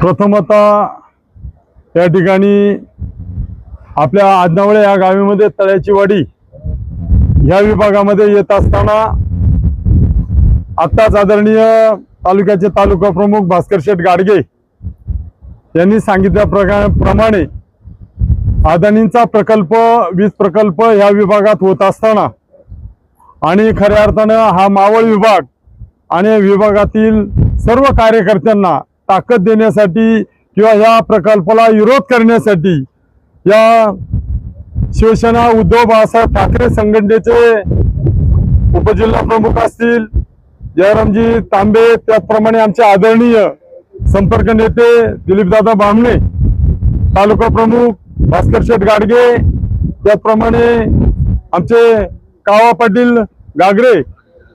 प्रथमतः या ठिकाणी आपल्या आदनावळे या गावामध्ये तळ्याची वाडी या विभागामध्ये येत असताना आत्ताच आदरणीय तालुक्याचे तालुका प्रमुख भास्कर शेठ गाडगे यांनी सांगितल्याप्रमाणे अदानींचा प्रकल्प वीज प्रकल्प या विभागात होत असताना आणि खऱ्या अर्थानं हा मावळ विभाग आणि विभागातील सर्व कार्यकर्त्यांना ताकद देण्यासाठी किंवा या प्रकल्पाला विरोध करण्यासाठी या शिवसेना उद्धव बाळासाहेब ठाकरे संघटनेचे उपजिल्हा प्रमुख असतील जयरामजी तांबे, त्याचप्रमाणे आमचे आदरणीय संपर्क नेते दिलीपदादा बामणे, तालुका प्रमुख भास्कर शेठ गाडगे, त्याचप्रमाणे आमचे कावा पाटील गागरे,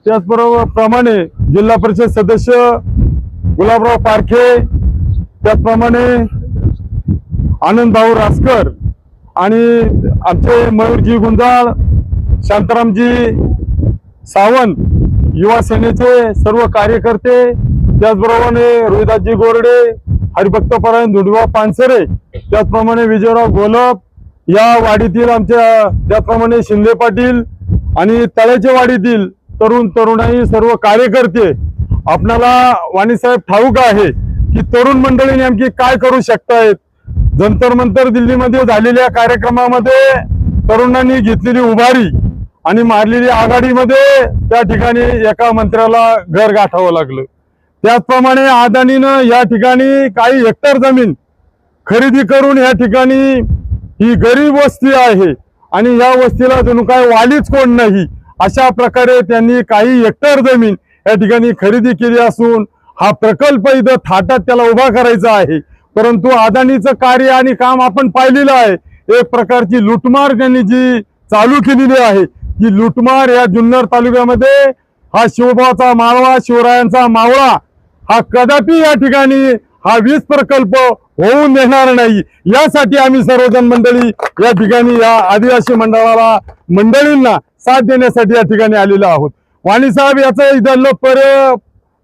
त्याचप्रमाणे जिल्हा परिषद सदस्य गुलाबराव पारखे, त्याचप्रमाणे आनंद भाऊ रासकर आणि आमचे मयूरजी गुंजाळ, शांतारामजी सावंत, युवा सेनेचे सर्व कार्यकर्ते, त्याचप्रमाणे रोहिदासजी गोरडे, हरिभक्तपरायण धुडवा पानसरे, त्याचप्रमाणे विजयराव गोलप, या वाडीतील आमच्या त्याचप्रमाणे शिंदे पाटील आणि तळ्याच्या वाडीतील तरुण तरुणाई सर्व कार्यकर्ते, आपणाला वाणीसाहेब ठाऊक आहे की तरुण मंडळी नेमकी काय करू शकतायत। जंतर मंतर दिल्लीमध्ये झालेल्या कार्यक्रमामध्ये तरुणांनी घेतलेली उभारी आणि मारलेली आघाडीमध्ये त्या ठिकाणी एका मंत्र्याला घर गाठावं लागलं। त्याचप्रमाणे अदानीनं या ठिकाणी काही हेक्टर जमीन खरेदी करून या ठिकाणी ही गरीब वस्ती आहे आणि या वस्तीला जणू काय वालीच कोण नाही अशा प्रकारे त्यांनी काही हेक्टर जमीन या ठिकाणी खरेदी केली असून हा प्रकल्प इथं थाटात त्याला उभा करायचा आहे। परंतु अदानीचं कार्य आणि काम आपण पाहिलेलं आहे। एक प्रकारची लुटमार त्यांनी जी चालू केलेली आहे, ती लुटमार या जुन्नर तालुक्यामध्ये हा शिवबाचा माळवा, शिवरायांचा मावळा हा कदापि या ठिकाणी हा वीज प्रकल्प होऊन देणार नाही। यासाठी आम्ही सर्वजण मंडळी या ठिकाणी या आदिवासी मंडळींना साथ देण्यासाठी या ठिकाणी आलेलो आहोत। वाणी साहेब, याचं इथलं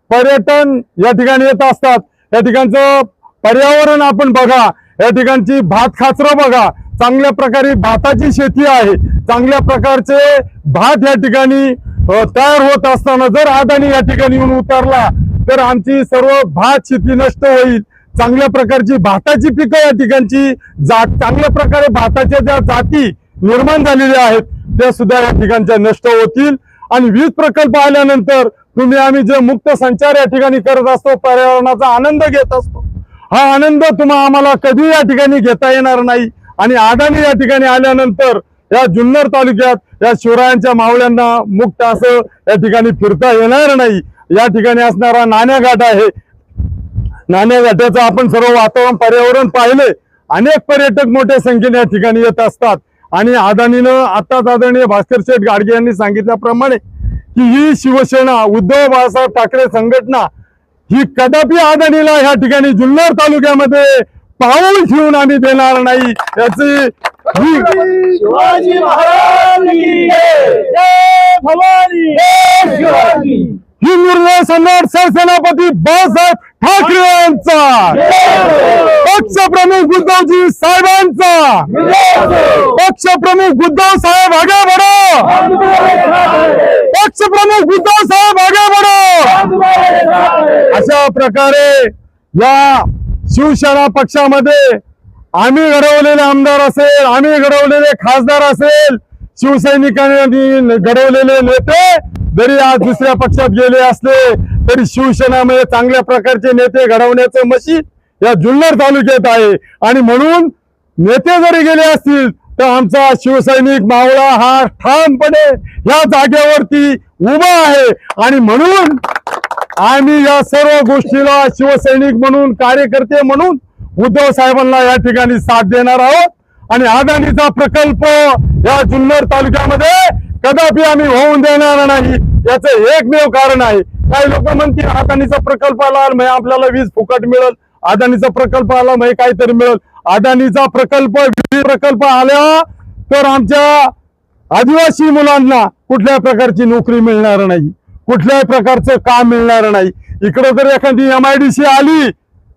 पर्यटन या ठिकाणी येत असतात, या ठिकाणचं पर्यावरण आपण बघा, या ठिकाणची भात खाचरं बघा, चांगल्या प्रकारे भाताची शेती आहे, चांगल्या प्रकारचे भात या ठिकाणी तयार होत असताना जर अदानी या ठिकाणी येऊन उतरला तर आमची सर्व भात शेती नष्ट होईल। चांगल्या प्रकारची भाताची पिकं या ठिकाणची चांगल्या प्रकारे भाताच्या ज्या जाती निर्माण झालेल्या आहेत त्या सुद्धा या ठिकाणच्या नष्ट होतील। आणि वीज प्रकल्प आल्यानंतर आम्ही जे मुक्त संचार या ठिकाणी करत असतो, पर्यावरणाचा आनंद घेत असतो, हा आनंद आम्हाला कधी या ठिकाणी घेता येणार नाही। आणि अदानी या ठिकाणी आल्यानंतर या जुन्नर तालुक्यात या शिवरायांच्या मावळ्यांना मुक्त असं या ठिकाणी फिरता येणार नाही। या ठिकाणी असणारा नाण्याघाट आहे, नाण्याघाटाचं आपण सर्व वातावरण पर्यावरण पाहिले, अनेक पर्यटक मोठ्या संख्येने या ठिकाणी येत असतात। आणि अदानीनं आताच आदरणीय भास्कर शेठ गाडगे यांनी सांगितल्याप्रमाणे की ही शिवसेना उद्धव बाळासाहेब ठाकरे संघटना ही कदापि अदानीला ह्या ठिकाणी जुन्नर तालुक्यामध्ये पाऊल ठेवून आम्ही देणार नाही। याची शिवाजी महाराज की जय, भवानी जय शिवाजी। ही निर्णय सम्राट सरसेनापती बाळासाहेब ठाकरे यांचा, पक्षप्रमुख उद्धवजी साहेबांचा, पक्षप्रमुख उद्धव साहेब आगे बढ़ो, पक्षप्रमुख उद्धव साहेब आगे बढ़ो। अशा प्रकारे या शिवसेना पक्षामध्ये आम्ही घडवलेले आमदार असेल, आम्ही घडवलेले खासदार असेल, शिवसैनिकांनी घडवलेले नेते जरी आज दुसऱ्या पक्षात गेले असले तरी शिवसेनेमध्ये चांगल्या प्रकारचे नेते घडवण्याचं मशीन या जुन्नर तालुक्यात आहे। आणि म्हणून नेते जरी गेले असतील तर आमचा शिवसैनिक मावळा हा ठामपणे या जागेवरती उभा आहे। आणि म्हणून आम्ही या सर्व गोष्टीला शिवसैनिक म्हणून, कार्यकर्ते म्हणून उद्धव साहेबांना या ठिकाणी साथ देणार आहोत। आणि अदानीचा प्रकल्प या जुन्नर तालुक्यामध्ये कदापि आम्ही होऊन देणार नाही, याचं एकमेव कारण आहे। काही लोक म्हणतील अदानीचा प्रकल्प आला म्हणजे आपल्याला वीज फुकट मिळेल, अदानीचा प्रकल्प आला म्हणजे काहीतरी मिळेल। अदानीचा प्रकल्प आला तर आमच्या आदिवासी मुलांना कुठल्याही प्रकारची नोकरी मिळणार नाही, कुठल्याही प्रकारचं काम मिळणार नाही। इकडे जर एखादी MIDC आली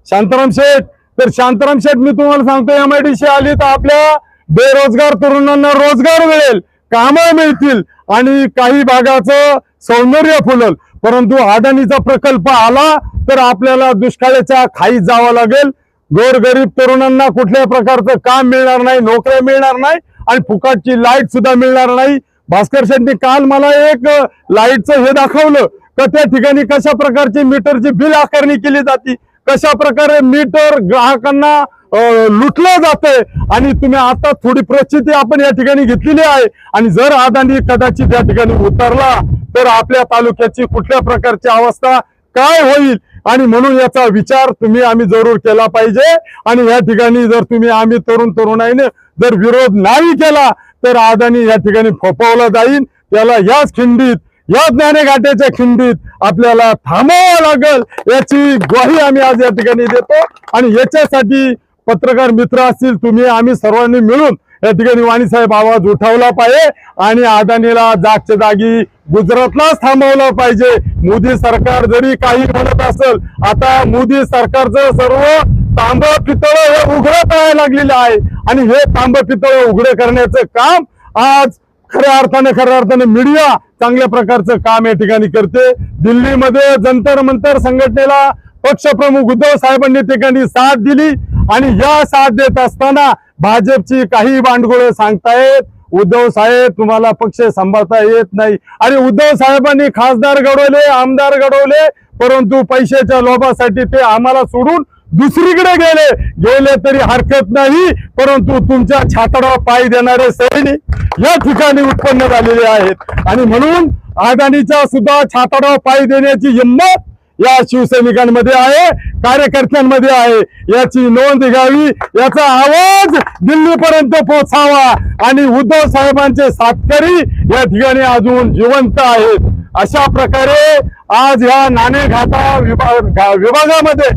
शांताराम शेठ. तर शांताराम शेठ, मी तुम्हाला सांगतो, MIDC आली तर आपल्या बेरोजगार तरुणांना रोजगार मिळेल, कामं मिळतील आणि काही भागाचं सौंदर्य फुलल. परंतु अदानीचा प्रकल्प आला तर आपल्याला दुष्काळाच्या खाईत जावं लागेल. गोरगरीब तरुणांना कुठल्याही प्रकारचं काम मिळणार नाही, नोकऱ्या मिळणार नाही आणि फुकटची लाईट सुद्धा मिळणार नाही. भास्कर शेट्टी काल मला एक लाईटचं हे दाखवलं का त्या ठिकाणी कशा प्रकारची मीटरची बिल आकारणी केली जाते, कशा प्रकारे मीटर ग्राहकांना लुटलं जातंय. आणि तुम्ही आता थोडी परिस्थिती आपण या ठिकाणी घेतलेली आहे आणि जर अदानी कदाचित या ठिकाणी उतरला तर आपल्या तालुक्याची कुठल्या प्रकारची अवस्था काय होईल. आणि म्हणून याचा विचार आम्ही जरूर केला पाहिजे. आणि या ठिकाणी जर आम्ही तरुणाईने जर विरोध नाही केला तर अदानी या ठिकाणी फोपावला जाईल. त्याला याच खिंडीत, या ज्ञानेघाटाच्या खिंडीत आपल्याला थांबावं लागेल, याची ग्वाही आम्ही आज या ठिकाणी देतो. आणि याच्यासाठी पत्रकार मित्र असतील, आम्ही सर्वांनी मिळून या ठिकाणी वाणी साहेब आवाज उठवला पाहिजे आणि अदानीला जागच्या जागी गुजरातलाच थांबवलं पाहिजे. मोदी सरकार जरी काही म्हणत असेल, आता मोदी सरकारचं सर्व तांब पितळ हे उघडं करायला लागलेलं आहे आणि हे तांब पितळ उघडं करण्याचं काम आज खऱ्या अर्थाने मीडिया चांगल्या प्रकारचं काम या ठिकाणी करते. दिल्लीमध्ये जंतर मंतर संघटनेला पक्षप्रमुख उद्धव साहेबांनी ठिकाणी साथ दिली आणि या साथ देत असताना भाजपची काही भांडगोळ सांगतायत, उद्धव साहेब तुम्हाला पक्ष सांभाळता येत नाही. आणि उद्धव साहेबांनी खासदार घडवले, आमदार घडवले, परंतु पैशाच्या लोभासाठी ते आम्हाला सोडून दुसरीकडे गेले तरी हरकत नाही. परंतु तुमच्या छाताडावर पाय देणारे सैनिक या ठिकाणी उत्पन्न झालेले आहेत आणि म्हणून अदानीच्या सुद्धा छाताडावर पाय देण्याची हिंमत या शिवसैनिकांमध्ये आहे, कार्यकर्त्यांमध्ये आहे. याची नोंद घ्यावी, याचा आवाज दिल्लीपर्यंत पोहोचावा आणि उद्धव साहेबांचे साथकरी या ठिकाणी अजून जिवंत आहेत. अशा प्रकारे आज या नाणेघाटा विभागामध्ये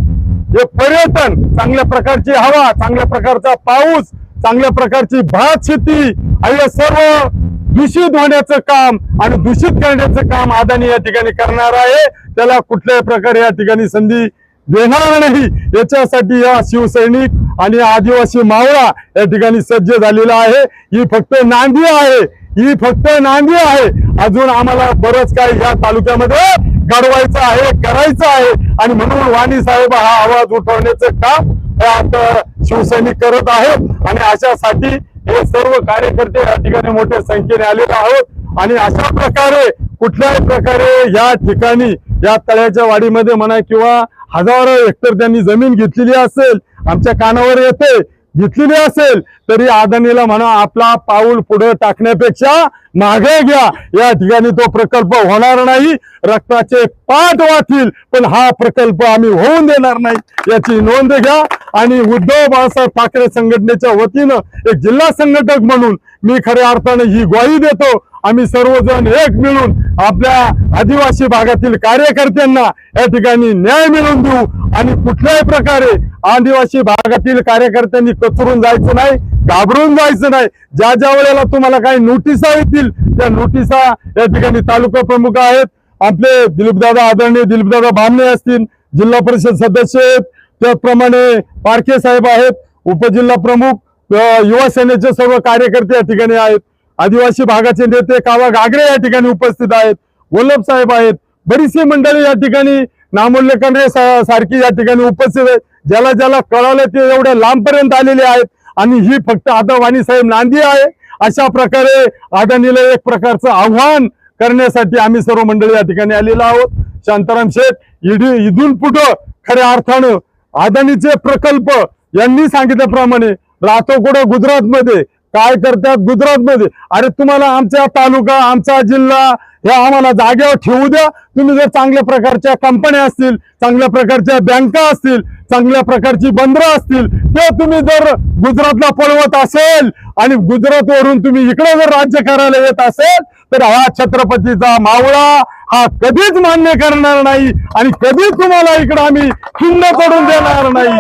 हे पर्यटन, चांगल्या प्रकारची हवा, चांगल्या प्रकारचा पाऊस, चांगल्या प्रकारची भात शेती आणि सर्व दूषित होण्याचं काम आणि दूषित करण्याचं काम अदानी या ठिकाणी करणार आहे. त्याला कुठल्याही प्रकारे या ठिकाणी संधी देणार नाही. याच्यासाठी या शिवसैनिक आणि आदिवासी मावळा या ठिकाणी सज्ज झालेला आहे. ही फक्त नांदी आहे. अजून आम्हाला बरंच काही या तालुक्यामध्ये घडवायचं आहे, करायचं आहे आणि म्हणून वाणी साहेब हा आवाज उठवण्याचं काम आता शिवसैनिक करत आहेत आणि अशासाठी हे सर्व कार्यकर्ते या ठिकाणी मोठ्या संख्येने आलेले आहोत. आणि अशा प्रकारे कुठल्याही प्रकारे या ठिकाणी या तळ्याच्या वाडीमध्ये म्हणा किंवा हजारो हेक्टर त्यांनी जमीन घेतलेली असेल, आमच्या कानावर येते, घेतलेली असेल तरी अदानीला म्हणा आपला पाऊल पुढे टाकण्यापेक्षा मागे घ्या. या ठिकाणी तो प्रकल्प होणार नाही. रक्ताचे पाठ वाहतील पण हा प्रकल्प आम्ही होऊन देणार नाही, याची नोंद घ्या. आणि उद्धव बाळासाहेब ठाकरे संघटनेच्या वतीनं एक जिल्हा संघटक म्हणून मी खऱ्या अर्थाने ही ग्वाही देतो. आम्ही सर्वजण एक मिळून आपल्या आदिवासी भागातील कार्यकर्त्यांना या ठिकाणी न्याय मिळवून देऊ आणि कुठल्याही प्रकारे आदिवासी भागातील कार्यकर्त्यांनी कचरून जायचं नाही, घाबरून जायचं नाही. ज्या वेळेला तुम्हाला काही नोटिसा येतील त्या नोटिसा या ठिकाणी तालुका प्रमुख आहेत आपले दिलीपदादा, आदरणीय दिलीपदादा बामणे असतील, जिल्हा परिषद सदस्य आहेत, त्याचप्रमाणे पारखे साहेब आहेत, उपजिल्हा प्रमुख, युवा सेनेचे सर्व कार्यकर्ते या ठिकाणी आहेत, आदिवासी भागाचे नेते कावा घागरे या ठिकाणी उपस्थित आहेत, वल्लभ साहेब आहेत, बरीचशी मंडळी या ठिकाणी नामोल्ले करणे सारखी या ठिकाणी उपस्थित आहेत. ज्याला ज्याला कळालं ते एवढ्या लांबपर्यंत आलेले आहेत आणि ही फक्त आता वाणी साहेब नांदी आहे. अशा प्रकारे अदानीला एक प्रकारचं आव्हान करण्यासाठी आम्ही सर्व मंडळी या ठिकाणी आलेलो आहोत. शांताराम शेठ इथून पुढं खऱ्या अर्थानं अदानीचे प्रकल्प यांनी सांगितल्याप्रमाणे राहतो कुठं गुजरातमध्ये, काय करतात गुजरातमध्ये. अरे तुम्हाला आमचा तालुका, आमचा जिल्हा हे आम्हाला जागेवर ठेवू द्या. तुम्ही जर चांगल्या प्रकारच्या कंपन्या असतील, चांगल्या प्रकारच्या बँका असतील, चांगल्या प्रकारची बंदरं असतील ते तुम्ही जर गुजरातला पळवत असेल आणि गुजरात वरून तुम्ही इकडे जर राज्य करायला येत असेल तर हा छत्रपतीचा मावळा हा कधीच मान्य करणार नाही आणि कधीच तुम्हाला इकडे आम्ही खिंड पडून देणार नाही.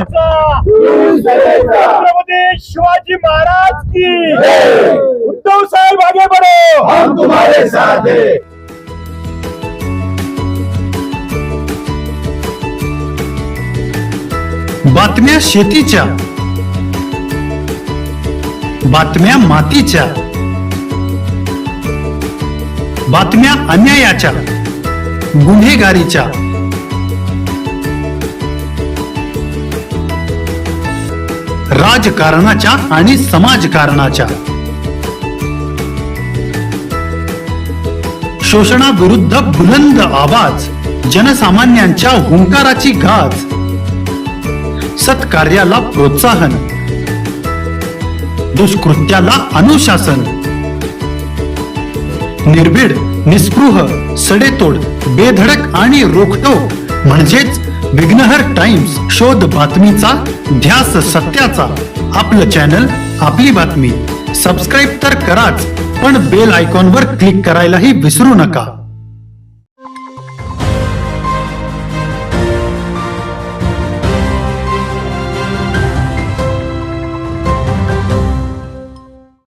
छत्रपती शिवाजी महाराज की उद्धव साहेब आगे बढ़ो, हम तुम्हारे साथ हैं. बातम्या शेतीच्या, बातम्या मातीच्या, बातम्या अन्यायाच्या, गुन्हेगारीच्या, राजकारणाच्या आणि समाजकारणाच्या, शोषणाविरुद्ध बुलंद आवाज, जनसामान्यांच्या हुंकाराची गाज, सत्कार्याला प्रोत्साहन, दुष्कृत्याला अनुशासन, निर्भीड, निस्पृह, सडेतोड, बेधडक आणि रोखटोक म्हणजेच विघ्नहर टाइम्स. शोध बातमीचा, ध्यास सत्याचा. आपलं चॅनल, आपली बातमी. सबस्क्राईब तर कराच, पण बेल आयकॉनवर क्लिक करायलाही विसरू नका.